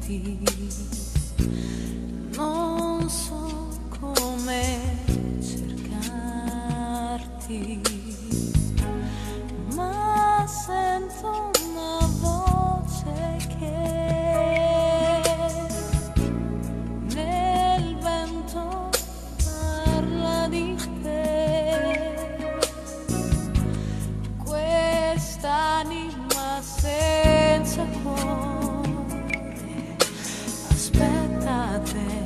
cercarti, non so come cercarti, ma sento una voce che nel vento parla di te, quest'anima senza cuore aspetta te.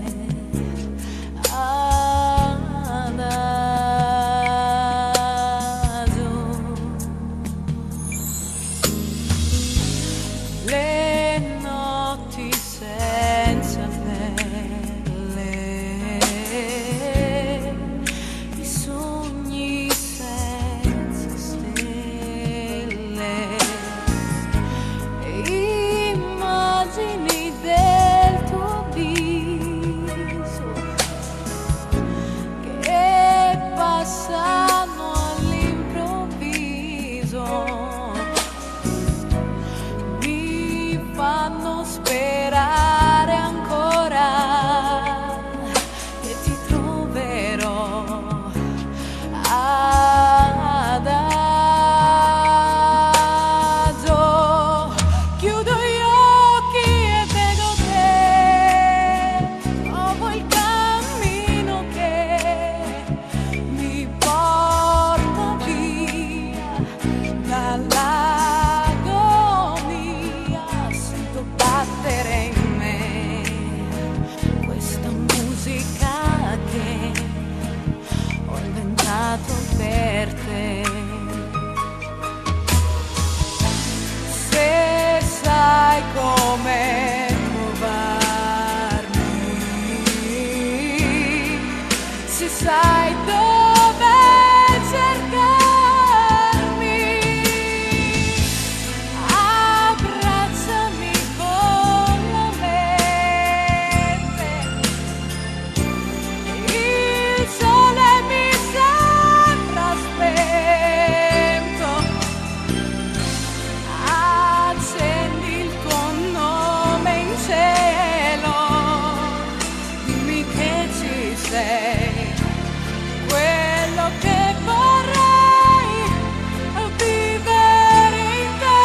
Le notti senza pelle, i sogni senza stelle, immagini del tuo viso che passano all'improvviso, fanno sperare ancora che ti troverò adagio. Chiudo gli occhi e vedo te, trovo il cammino che mi porta via dalla battere in me questa musica che ho inventato per te. Se sai come trovarmi, se sai dove cercarmi, sei quello che vorrei vivere in te.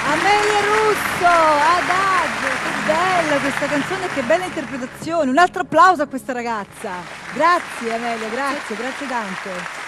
Amelia Russo, Adagio, che bella questa canzone, che bella interpretazione. Un altro applauso a questa ragazza. Grazie Amelia, grazie, grazie tante.